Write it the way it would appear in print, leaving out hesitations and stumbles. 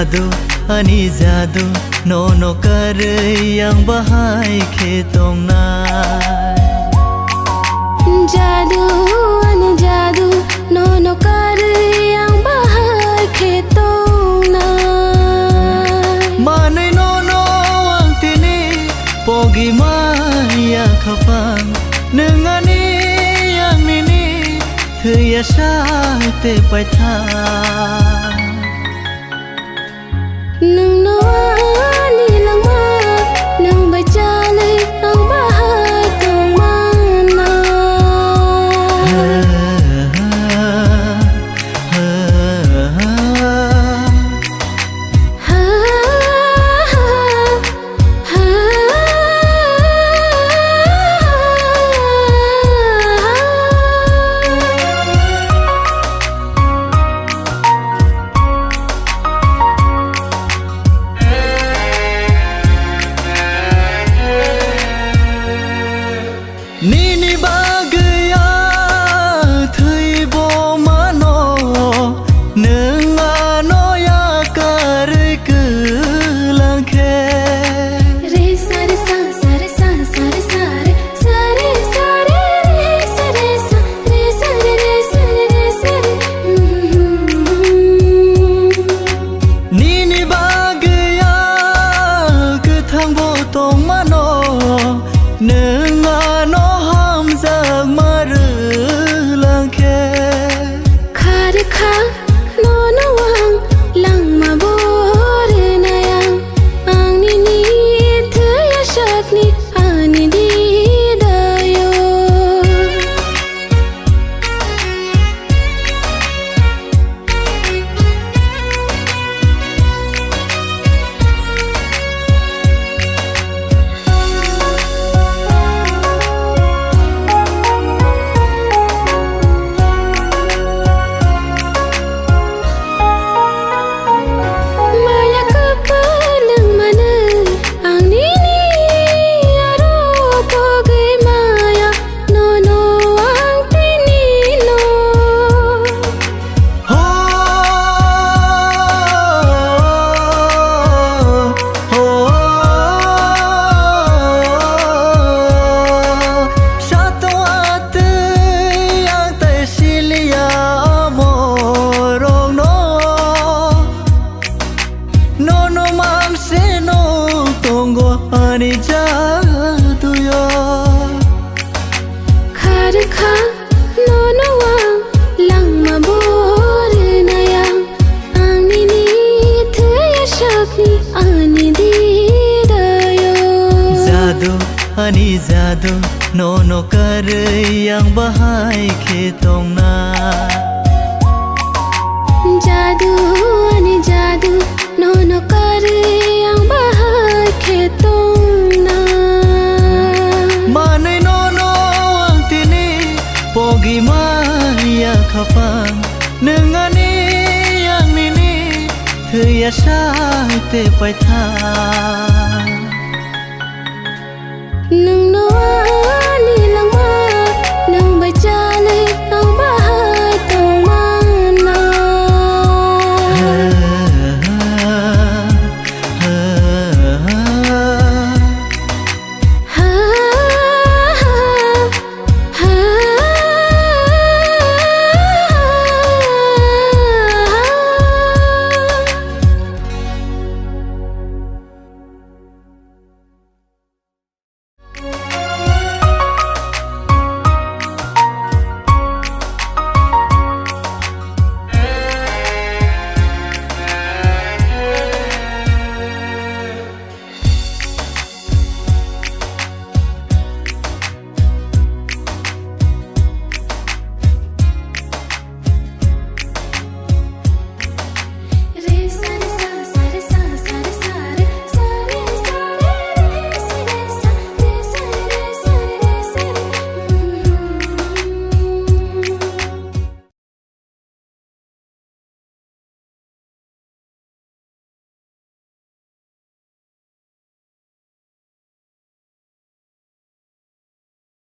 जादू अनि जादू नो कर yang bahai khetong na जादू अनि जादू नो कर yang bahai khetong na manai no ang tini pogi maya khapang nengani yang nini thya sa te pai tha nung no ani lang ma nung bai cha lai nung bahai tong mana Nini bagaya thui bo mano nung ano ya kar ku lang khe re sa re sa sa re sa sa re sa re sa re sa re re sa re sa re sa re re sa re sa re Nini bagaya ku thang bo tong mano nung ano mar lang khe khar kha no no wang lang ma bor na yang ang ni ni thya shat ni ani di dayo ani jaadu yo khar kha no no wang lang ma bor na yang ang ni ni thya shat ni ani di dayo जादू ani जादू no कर yang bahai khetong na जादू अनि जादू no कर yang bahai khetong na manai no ang tini pogi maya khapang nengani yang nini thya sa te pai tha